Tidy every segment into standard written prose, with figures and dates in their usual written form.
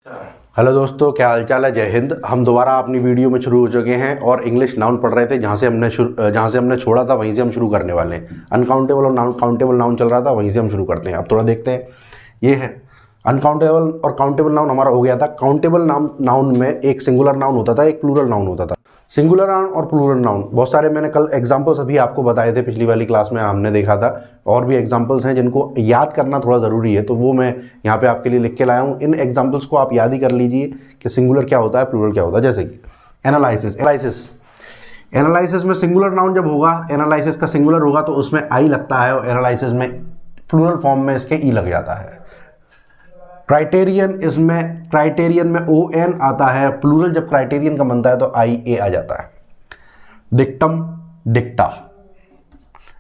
Hello दोस्तों, क्या हालचाल है। जय हिंद। हम दोबारा अपनी वीडियो में शुरू हो चुके हैं और इंग्लिश नाउन पढ़ रहे थे। जहाँ से हमने छोड़ा था वहीं से हम शुरू करने वाले हैं। अनकाउंटेबल और काउंटेबल नाउन चल रहा था, वहीं से हम शुरू करते हैं। अब थोड़ा देखते हैं। ये है अनकाउंटेबल और काउंटेबल नाउन हमारा हो गया था। काउंटेबल नाउन में एक सिंगुलर नाउन होता था, एक प्लूरल नाउन होता था। सिंगुलर नाउन और प्लूरल नाउन बहुत सारे मैंने कल एग्जांपल्स अभी आपको बताए थे, पिछली वाली क्लास में हमने देखा था। और भी एग्जांपल्स हैं जिनको याद करना थोड़ा ज़रूरी है, तो वो मैं यहाँ पे आपके लिए लिख के लाया हूँ। इन एग्जांपल्स को आप याद ही कर लीजिए कि सिंगुलर क्या होता है, प्लूरल क्या होता है। जैसे कि एनालिसिस में सिंगुलर नाउन जब होगा, एनालिसिस का सिंगुलर होगा तो उसमें आई लगता है, और एनालिसिस में प्लूरल फॉर्म में इसके ई लग जाता है। क्राइटेरियन में ओ एन आता है, प्लूरल जब क्राइटेरियन का बनता है तो आई ए आ जाता है। Dictum dicta,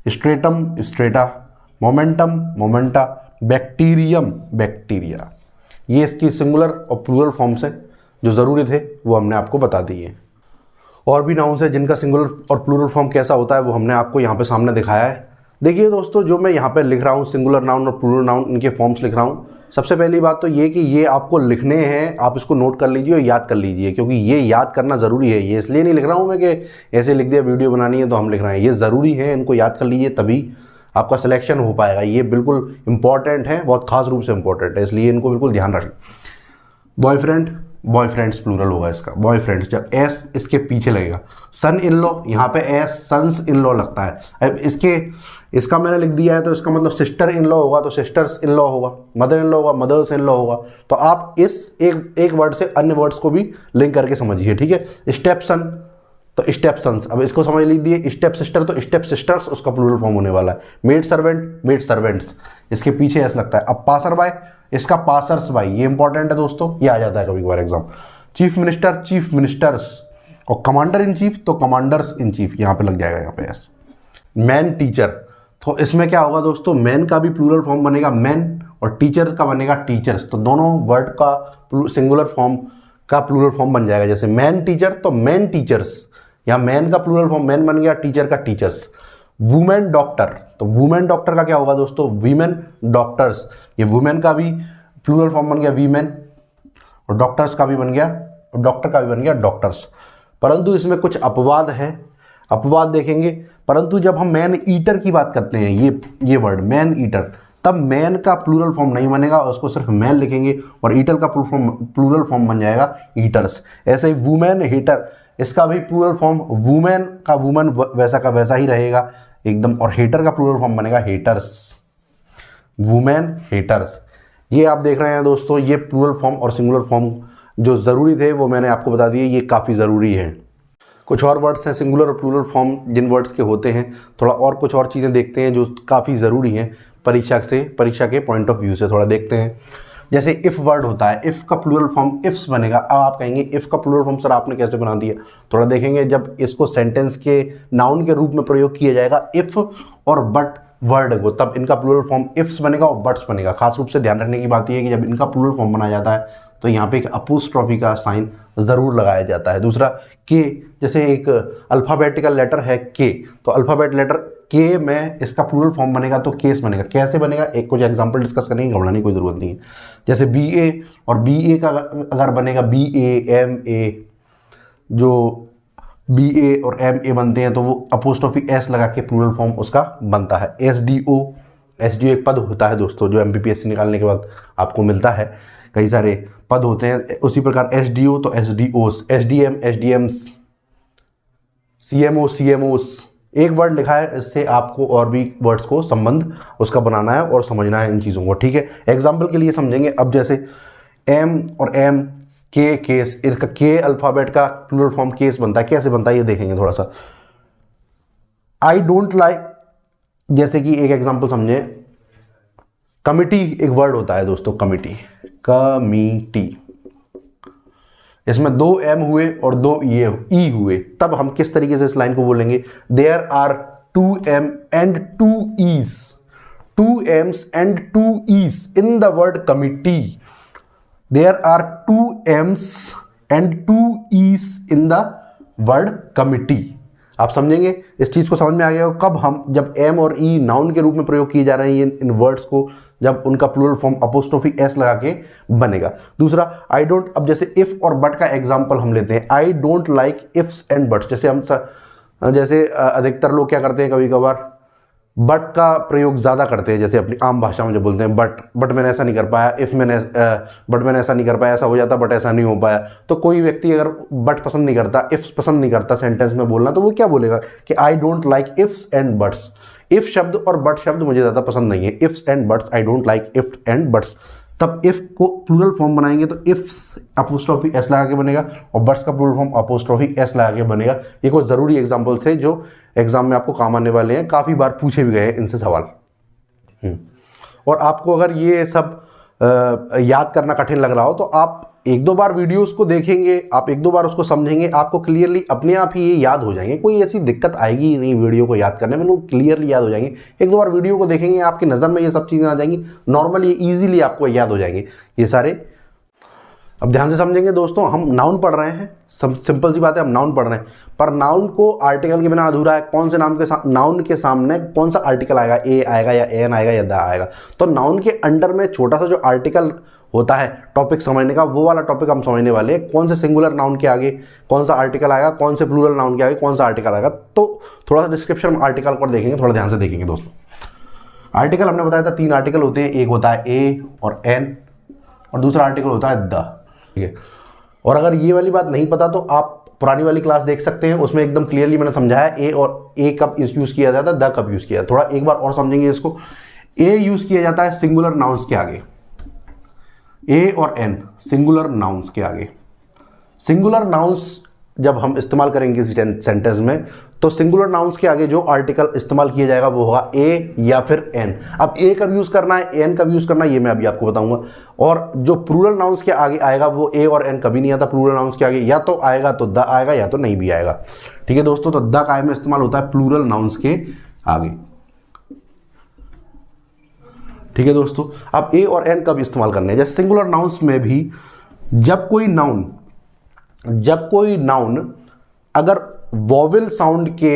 stratum strata, momentum momenta, bacterium bacteria. ये इसकी सिंगुलर और प्लूरल फॉर्म से जो ज़रूरी थे वो हमने आपको बता दिए। और भी नाउन्स हैं जिनका सिंगुलर और प्लूरल फॉर्म कैसा होता है वो हमने आपको यहाँ पे सामने दिखाया है। देखिए दोस्तों, जो मैं यहाँ पे लिख रहा हूँ सिंगुलर नाउन और प्लूरल नाउन, इनके फॉर्म्स लिख रहा हूँ। सबसे पहली बात तो ये कि ये आपको लिखने हैं, आप इसको नोट कर लीजिए और याद कर लीजिए, क्योंकि ये याद करना ज़रूरी है। ये इसलिए नहीं लिख रहा हूँ मैं कि ऐसे लिख दिया वीडियो बनानी है तो हम लिख रहे हैं। ये ज़रूरी है, इनको याद कर लीजिए, तभी आपका सिलेक्शन हो पाएगा। ये बिल्कुल इंपॉर्टेंट है, बहुत खास रूप से इंपॉर्टेंट है, इसलिए इनको बिल्कुल ध्यान रखें। बॉयफ्रेंड, बॉयफ्रेंड्स प्लूरल होगा इसका। बॉयफ्रेंड्स जब एस इसके पीछे लगेगा। सन इन लॉ, यहाँ पे एस सन्स इन लॉ लगता है। अब इसका मैंने लिख दिया है तो इसका मतलब सिस्टर इन लॉ होगा तो सिस्टर्स इन लॉ होगा, मदर इन लॉ होगा मदर्स इन लॉ होगा। तो आप इस एक वर्ड से अन्य वर्ड्स को भी लिंक करके समझिए, ठीक है। स्टेप सन तो स्टेप सन्स, अब इसको समझ लीजिए। स्टेप सिस्टर तो स्टेप सिस्टर्स उसका प्लूरल फॉर्म होने वाला है। मेड सर्वेंट मेड सर्वेंट्स, इसके पीछे एस लगता है। अब पासर बाय, इसका पासर्स बाय, ये इंपॉर्टेंट है दोस्तों, ये आ जाता है कभी कभार exam. Chief minister chief ministers, और कमांडर इन चीफ तो कमांडर्स इन चीफ, यहाँ पे लग जाएगा यहाँ पे एस। मैन टीचर, तो इसमें क्या होगा दोस्तों, मैन का भी प्लूरल फॉर्म बनेगा मैन और टीचर का बनेगा टीचर्स। तो दोनों वर्ड का सिंगुलर फॉर्म का प्लूरल फॉर्म बन जाएगा। जैसे मैन टीचर तो मैन टीचर्स, यहाँ मैन का प्लूरल फॉर्म मैन बन गया, टीचर का टीचर्स। वुमेन डॉक्टर, तो वुमेन डॉक्टर का क्या होगा दोस्तों, वीमेन डॉक्टर्स। ये वुमेन का भी प्लूरल फॉर्म बन गया वीमेन, और डॉक्टर्स का भी बन गया, डॉक्टर का भी बन गया डॉक्टर्स। परंतु इसमें कुछ अपवाद है, अपवाद देखेंगे। परंतु जब हम मैन ईटर की बात करते हैं, ये वर्ड मैन ईटर, तब मैन का प्लूरल फॉर्म नहीं बनेगा, उसको सिर्फ मैन लिखेंगे और ईटर का प्लूरल फॉर्म बन जाएगा ईटर्स। ऐसे ही वुमेन हेटर, इसका भी प्लूरल फॉर्म वुमेन का वुमन वैसा का वैसा ही रहेगा एकदम, और हेटर का प्लूरल फॉर्म बनेगा हेटर्स, वुमेन हेटर्स। ये आप देख रहे हैं दोस्तों, ये प्लूरल फॉर्म और सिंगुलर फॉर्म जो ज़रूरी थे वो मैंने आपको बता दिए, ये काफ़ी ज़रूरी है। कुछ और वर्ड्स हैं सिंगुलर और प्लूरल फॉर्म जिन वर्ड्स के होते हैं, थोड़ा और कुछ और चीज़ें देखते हैं जो काफ़ी ज़रूरी हैं परीक्षा के पॉइंट ऑफ व्यू से, थोड़ा देखते हैं। जैसे इफ़ वर्ड होता है, इफ़ का प्लूरल फॉर्म इफ्स बनेगा। अब आप कहेंगे इफ़ का प्लूरल फॉर्म सर आपने कैसे बना दिया, थोड़ा देखेंगे जब इसको सेंटेंस के नाउन के रूप में प्रयोग किया जाएगा इफ़ और बट वर्ड को, तब इनका प्लूरल फॉर्म इफ्स बनेगा और बट्स बनेगा। खास रूप से ध्यान रखने की बात यह है कि जब इनका प्लूरल फॉर्म बनाया जाता है तो यहाँ पे एक अपोस्ट्रोफी का साइन ज़रूर लगाया जाता है। दूसरा के, जैसे एक अल्फ़ाबेटिकल लेटर है के, तो अल्फ़ाबेट लेटर के में इसका प्लूरल फॉर्म बनेगा तो केस बनेगा। कैसे बनेगा, एक कुछ एग्जांपल डिस्कस करेंगे, घबराने की कोई ज़रूरत नहीं है। जैसे बी ए, और बी ए का अगर बनेगा बी ए एम ए, जो बी ए और एम ए बनते हैं तो वो अपोस्ट्रोफी एस लगा के प्लूरल फॉर्म उसका बनता है। एस डी ओ एक पद होता है दोस्तों जो MPPSC निकालने के बाद आपको मिलता है, कई सारे पद होते हैं। उसी प्रकार SDO तो SDOs, SDM SDMs, CMO CMOs। एक वर्ड लिखा है, इससे आपको और भी वर्ड्स को संबंध उसका बनाना है और समझना है इन चीज़ों को, ठीक है। एग्जाम्पल के लिए समझेंगे। अब जैसे एम और एम के केस, इसका के अल्फ़ाबेट का प्लूरल फॉर्म केस बनता है। कैसे बनता है ये देखेंगे थोड़ा सा। आई डोंट लाइक, जैसे कि एक एग्जाम्पल समझे, कमिटी एक वर्ड होता है दोस्तों, कमिटी इसमें 2 एम हुए और 2 ई हुए, तब हम किस तरीके से इस लाइन को बोलेंगे, there are 2 M and 2 Es, 2 Ms and 2 Es in the word committee. There are 2 Ms and 2 Es in the word committee. आप समझेंगे, इस चीज़ को समझ में आ गया कब हम जब एम और ई नाउन के रूप में प्रयोग किए जा रहे हैं इन वर्ड्स को, जब उनका प्लूरल फॉर्म अपोस्ट्रोफी एस लगा के बनेगा। दूसरा आई डोंट, अब जैसे इफ और बट का एग्जांपल हम लेते हैं, I don't like ifs and buts. जैसे अधिकतर लोग क्या करते हैं, कभी कभार बट का प्रयोग ज़्यादा करते हैं, जैसे अपनी आम भाषा में जो बोलते हैं बट मैंने ऐसा नहीं कर पाया, बट मैंने ऐसा नहीं कर पाया, ऐसा हो जाता बट ऐसा नहीं हो पाया। तो कोई व्यक्ति अगर बट पसंद नहीं करता, इफ्स पसंद नहीं करता सेंटेंस में बोलना, तो वो क्या बोलेगा कि I don't like ifs and buts. If शब्द और बट शब्द मुझे ज़्यादा पसंद नहीं है, ifs and buts, I don't like if and buts. तब इफ को प्लूरल फॉर्म बनाएंगे तो इफ अपोस्ट्रोफी एस लगा के बनेगा और बट्स का प्लूरल फॉर्म अपोस्ट्रोफी एस लगा के बनेगा। ये कुछ ज़रूरी एग्जाम्पल्स है जो एग्जाम में आपको काम आने वाले हैं, काफ़ी बार पूछे भी गए हैं इनसे सवाल। और आपको अगर ये सब याद करना कठिन लग रहा हो तो आप एक दो बार वीडियोस को देखेंगे, आप एक दो बार उसको समझेंगे, आपको क्लियरली अपने आप ही ये याद हो जाएंगे। कोई ऐसी दिक्कत आएगी ही नहीं वीडियो को याद करने में, लोग क्लियरली याद हो जाएंगे। एक दो बार वीडियो को देखेंगे, आपकी नज़र में ये सब चीज़ें आ जाएंगी, नॉर्मली ईजिली आपको याद हो जाएंगे ये सारे। अब ध्यान से समझेंगे दोस्तों, हम नाउन पढ़ रहे हैं, सिंपल सी बात है, हम नाउन पढ़ रहे हैं, पर नाउन को आर्टिकल के बिना अधूरा है। कौन से नाउन के सामने कौन सा आर्टिकल आएगा, ए आएगा या एन आएगा या द आएगा। तो नाउन के अंडर में छोटा सा जो आर्टिकल होता है टॉपिक समझने का, वो वाला टॉपिक हम समझने वाले हैं। कौन से सिंगुलर नाउन के आगे कौन सा आर्टिकल आएगा, कौन से प्लूरल नाउन के आगे कौन सा आर्टिकल आएगा। तो थोड़ा सा डिस्क्रिप्शन में आर्टिकल को देखेंगे, थोड़ा ध्यान से देखेंगे दोस्तों। आर्टिकल हमने बताया था 3 आर्टिकल होते हैं, एक होता है ए और एन और दूसरा आर्टिकल होता है द, ठीक है। और अगर ये वाली बात नहीं पता तो आप पुरानी वाली क्लास देख सकते हैं, उसमें एकदम क्लियरली मैंने समझाया ए और ए कब यूज किया जाता है, द कब यूज किया। थोड़ा एक बार और समझेंगे इसको। ए यूज किया जाता है सिंगुलर नाउन्स के आगे, ए और एन सिंगुलर नाउन्स के आगे। सिंगुलर नाउन्स जब हम इस्तेमाल करेंगे किसी सेंटेंस में तो सिंगुलर नाउन्स के आगे जो आर्टिकल इस्तेमाल किया जाएगा वो होगा ए या फिर एन। अब ए कब यूज करना है, एन कब यूज करना है, ये मैं अभी आपको बताऊंगा। और जो प्लूरल नाउन्स के आगे आएगा वो ए और एन कभी नहीं आता। प्लूरल नाउन्स के आगे या तो आएगा तो द आएगा या तो नहीं भी आएगा, ठीक है दोस्तों। तो द का में इस्तेमाल होता है प्लूरल नाउन्स के आगे, ठीक है दोस्तों। अब ए और एन कब इस्तेमाल करने हैं, जैसे सिंगुलर नाउन्स में भी जब कोई नाउन अगर वॉवेल साउंड के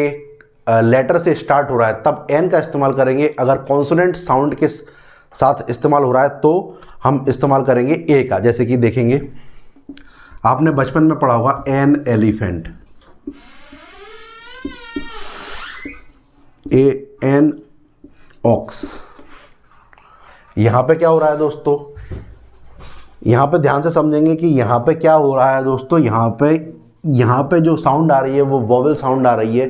लेटर से स्टार्ट हो रहा है तब एन का इस्तेमाल करेंगे। अगर कॉन्सोनेंट साउंड के साथ इस्तेमाल हो रहा है तो हम इस्तेमाल करेंगे ए का। जैसे कि देखेंगे, आपने बचपन में पढ़ा होगा an elephant, A an ox. यहां पे क्या हो रहा है दोस्तों, यहां पे ध्यान से समझेंगे कि यहां पे क्या हो रहा है दोस्तों। यहां पे जो साउंड आ रही है वो वॉवेल साउंड आ रही है,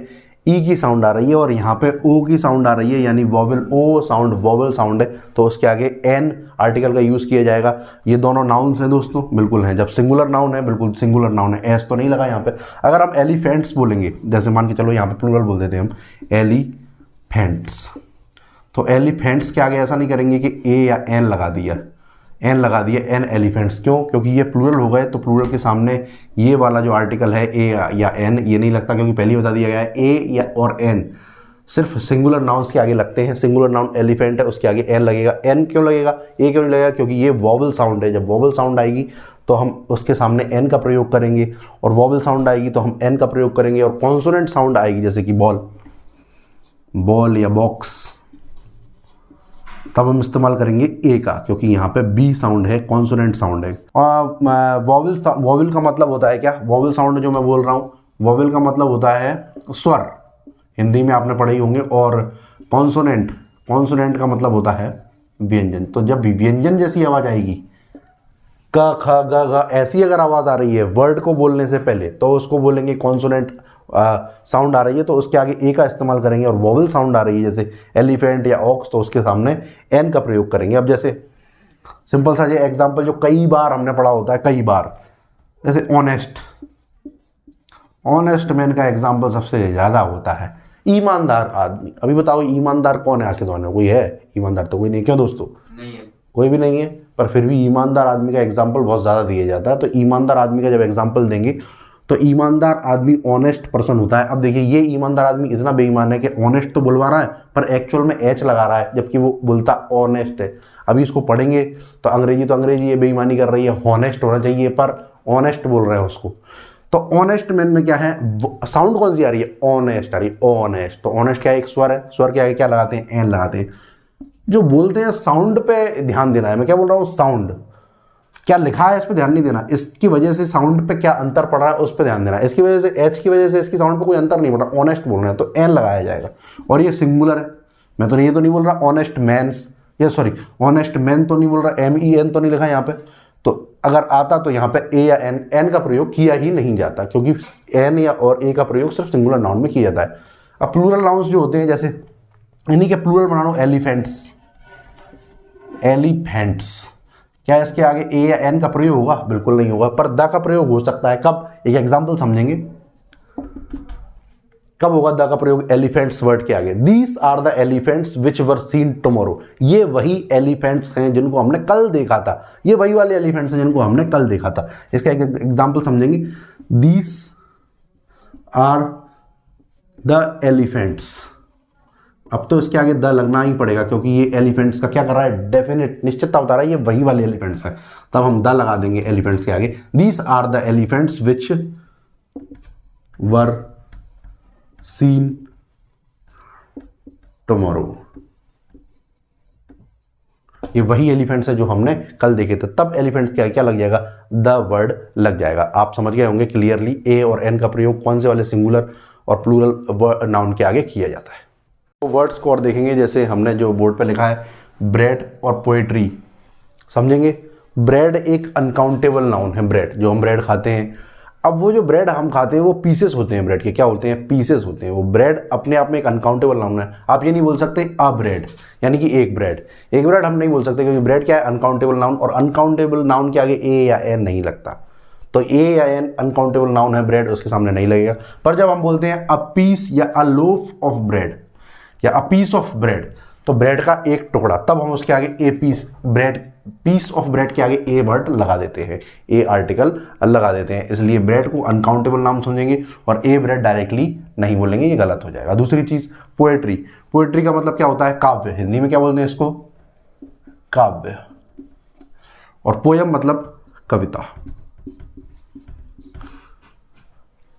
ई की साउंड आ रही है, और यहाँ पे ओ की साउंड आ रही है, यानी वॉवेल ओ साउंड वॉवेल साउंड है, तो उसके आगे एन आर्टिकल का यूज़ किया जाएगा। ये दोनों नाउन्स हैं दोस्तों, बिल्कुल हैं। जब सिंगुलर नाउन है, बिल्कुल सिंगुलर नाउन है, एस तो नहीं लगा यहाँ पे। अगर हम एलिफेंट्स बोलेंगे, जैसे मान के चलो यहाँ पे प्लूरल बोल देते हैं हम एलिफेंट्स, तो एलिफेंट्स के आगे ऐसा नहीं करेंगे कि ए या एन लगा दिया, एन एलिफेंट्स। क्यों? क्योंकि ये प्लूरल हो गए, तो प्लूरल के सामने ये वाला जो आर्टिकल है ए या एन, ये नहीं लगता, क्योंकि पहले ही बता दिया गया है ए या और एन सिर्फ सिंगुलर नाउन्स के आगे लगते हैं। सिंगुलर नाउन एलिफेंट है, उसके आगे एन लगेगा। एन क्यों लगेगा, ए क्यों नहीं लगेगा? क्योंकि ये वॉवल साउंड है। जब वॉवल साउंड आएगी तो हम उसके सामने एन का प्रयोग करेंगे, और वॉवल साउंड आएगी तो हम एन का प्रयोग करेंगे। और कॉन्सोनेंट साउंड आएगी, जैसे कि बॉल या बॉक्स, तब हम इस्तेमाल करेंगे ए का, क्योंकि यहाँ पे बी साउंड है, कॉन्सोनेंट साउंड है। वॉवल का मतलब होता है क्या? वॉवल साउंड जो मैं बोल रहा हूँ, वॉवल का मतलब होता है स्वर, हिंदी में आपने पढ़े ही होंगे। और कॉन्सोनेंट का मतलब होता है व्यंजन। तो जब व्यंजन जैसी आवाज़ आएगी, क ख ग घ, ऐसी अगर आवाज़ आ रही है वर्ड को बोलने से पहले, तो उसको बोलेंगे कॉन्सोनेंट साउंड आ रही है, तो उसके आगे ए का इस्तेमाल करेंगे। और वॉवल साउंड आ रही है जैसे एलिफेंट या ऑक्स, तो उसके सामने एन का प्रयोग करेंगे। अब जैसे सिंपल सा ये एग्जांपल जो कई बार हमने पढ़ा होता है, कई बार, जैसे ऑनेस्ट मैन का एग्जांपल सबसे ज़्यादा होता है। ईमानदार आदमी, अभी बताओ ईमानदार कौन है आज के दौर में? कोई है ईमानदार? तो कोई नहीं। क्यों दोस्तों? नहीं है, कोई भी नहीं है। पर फिर भी ईमानदार आदमी का एग्जाम्पल बहुत ज़्यादा दिया जाता है। तो ईमानदार आदमी का जब एग्जाम्पल देंगे तो ईमानदार आदमी ऑनेस्ट पर्सन होता है। अब देखिए, ये ईमानदार आदमी इतना बेईमान है कि ऑनेस्ट तो बुलवा रहा है पर एक्चुअल में एच लगा रहा है, जबकि वो बोलता ऑनेस्ट है। अभी इसको पढ़ेंगे तो अंग्रेजी ये बेईमानी कर रही है, हॉनेस्ट होना चाहिए, पर ऑनेस्ट बोल रहे हैं उसको। तो ऑनेस्ट मैन में क्या है, साउंड कौन सी आ रही है, ऑनेस्ट आ रही है, ऑनेस्ट। तो ऑनेस्ट क्या है, एक स्वर है, स्वर के आगे क्या लगाते हैं, एन लगाते हैं। जो बोलते हैं साउंड पे ध्यान देना है, मैं क्या बोल रहा हूँ, साउंड क्या लिखा है इस पे ध्यान नहीं देना, इसकी वजह से साउंड पे क्या अंतर पड़ रहा है उस पे ध्यान देना। इसकी वजह से, एच की वजह से इसकी साउंड पे कोई अंतर नहीं पड़ रहा, ऑनेस्ट बोल रहे हैं तो एन लगाया जाएगा। और ये सिंगुलर है, मैं तो ये तो नहीं बोल रहा ऑनेस्ट मैन्स, या सॉरी ऑनेस्ट मैन तो नहीं बोल रहा, MEN तो नहीं लिखा यहाँ पे। तो अगर आता तो यहाँ पे ए या एन का प्रयोग किया ही नहीं जाता, क्योंकि एन या और ए का प्रयोग सिर्फ सिंगुलर नाउन में किया जाता है। अब प्लूरल नाउन्स जो होते हैं, जैसे इन्हीं के प्लूरल बना लो, एलिफेंट्स, एलिफेंट्स, क्या इसके आगे ए या एन का प्रयोग होगा, बिल्कुल नहीं होगा, पर द का प्रयोग हो सकता है। कब, एक एग्जांपल समझेंगे कब होगा द का प्रयोग, एलिफेंट्स वर्ड के आगे। These are the elephants which were seen tomorrow, ये वही एलिफेंट्स हैं जिनको हमने कल देखा था, ये वही वाले एलिफेंट्स हैं जिनको हमने कल देखा था। इसका एक एग्जांपल समझेंगे, दीज आर द एलिफेंट्स। अब तो इसके आगे द लगना ही पड़ेगा, क्योंकि ये एलिफेंट्स का क्या कर रहा है, डेफिनेट निश्चितता बता रहा है, ये वही वाले एलिफेंट्स हैं, तब हम द लगा देंगे एलिफेंट्स के आगे। These are the elephants which were seen tomorrow, ये वही एलिफेंट्स है जो हमने कल देखे थे, तब एलिफेंट्स के आगे क्या लग जाएगा, द वर्ड लग जाएगा। आप समझ गए होंगे क्लियरली ए और एन का प्रयोग कौन से वाले सिंगुलर और प्लूरल नाउन के आगे किया जाता है। तो वर्ड्स को और देखेंगे, जैसे हमने जो बोर्ड पे लिखा है ब्रेड और पोएट्री, समझेंगे। ब्रेड एक अनकाउंटेबल नाउन है, ब्रेड जो हम ब्रेड खाते हैं। अब वो जो ब्रेड हम खाते हैं वो पीसेस होते हैं, ब्रेड के क्या होते हैं, पीसेस होते हैं। वो ब्रेड अपने आप में एक अनकाउंटेबल नाउन है। आप ये नहीं बोल सकते अ ब्रेड, यानी कि एक ब्रेड, एक ब्रेड हम नहीं बोल सकते, क्योंकि ब्रेड क्या है, अनकाउंटेबल नाउन, और अनकाउंटेबल नाउन के आगे ए या एन नहीं लगता। तो ए या एन अनकाउंटेबल नाउन है, ब्रेड उसके सामने नहीं लगेगा। पर जब हम बोलते हैं अ पीस या अ लोफ ऑफ ब्रेड या अ पीस ऑफ ब्रेड, तो ब्रेड का एक टुकड़ा, तब हम उसके आगे a piece, bread piece of bread के आगे ए वर्ड लगा देते हैं, ए आर्टिकल लगा देते हैं। इसलिए ब्रेड को अनकाउंटेबल नाम समझेंगे और ए ब्रेड डायरेक्टली नहीं बोलेंगे, ये गलत हो जाएगा। दूसरी चीज पोएट्री, पोएट्री का मतलब क्या होता है, काव्य, हिंदी में क्या बोलते हैं इसको, काव्य। और पोयम मतलब कविता।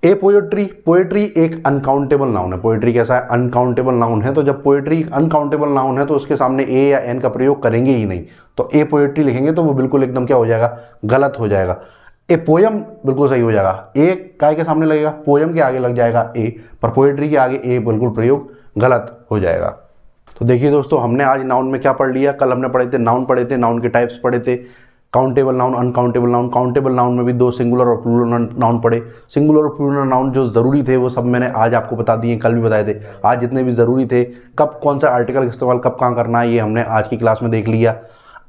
ए पोएट्री, पोएट्री एक अनकाउंटेबल नाउन है। पोएट्री कैसा है, अनकाउंटेबल नाउन है। तो जब पोएट्री अनकाउंटेबल नाउन है तो उसके सामने ए या एन का प्रयोग करेंगे ही नहीं। तो ए पोएट्री लिखेंगे तो वो बिल्कुल एकदम क्या हो जाएगा, गलत हो जाएगा। ए पोयम बिल्कुल सही हो जाएगा, ए काय के सामने लगेगा, पोयम के आगे लग जाएगा ए, पर पोएट्री के आगे ए बिल्कुल प्रयोग गलत हो जाएगा। तो देखिए दोस्तों, हमने आज नाउन में क्या पढ़ लिया, कल हमने पढ़े थे नाउन, पढ़े थे नाउन के टाइप्स, पढ़े थे countable noun, uncountable noun. Countable noun में भी दो सिंगुलर और प्लूरल नाउन पढ़े। सिंगुलर और प्लूरल नाउन जो ज़रूरी थे वो सब मैंने आज आपको बता दिए, कल भी बताए थे। आज जितने भी ज़रूरी थे, कब कौन सा आर्टिकल का इस्तेमाल कब कहाँ करना है, ये हमने आज की क्लास में देख लिया।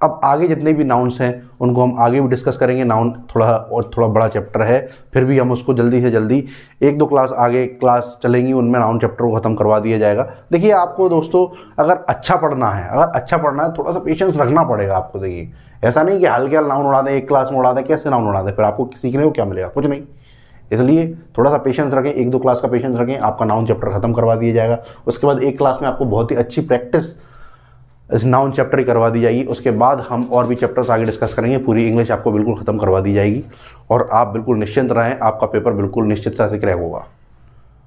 अब आगे जितने भी नाउन्स हैं उनको हम आगे भी डिस्कस करेंगे। नाउन थोड़ा बड़ा चैप्टर है, फिर भी हम उसको जल्दी से जल्दी एक दो क्लास आगे क्लास चलेंगी, उनमें नाउन चैप्टर को ख़त्म करवा दिया जाएगा। देखिए आपको दोस्तों, अगर अच्छा पढ़ना है, थोड़ा सा पेशेंस रखना पड़ेगा आपको। देखिए ऐसा नहीं कि हल्के नाउन उड़ा दें, एक क्लास में उड़ा दें, कैसे नाउन उड़ा दें, फिर आपको सीखने को क्या मिलेगा, कुछ नहीं। इसलिए थोड़ा सा पेशेंस रखें, एक दो क्लास का पेशेंस रखें, आपका नाउन चैप्टर खत्म करवा दिया जाएगा। उसके बाद एक क्लास में आपको बहुत ही अच्छी प्रैक्टिस इस नाउन चैप्टर ही करवा दी जाएगी। उसके बाद हम और भी चैप्टर्स आगे डिस्कस करेंगे। पूरी इंग्लिश आपको बिल्कुल ख़त्म करवा दी जाएगी और आप बिल्कुल निश्चिंत रहें, आपका पेपर बिल्कुल निश्चितता से क्रैक होगा।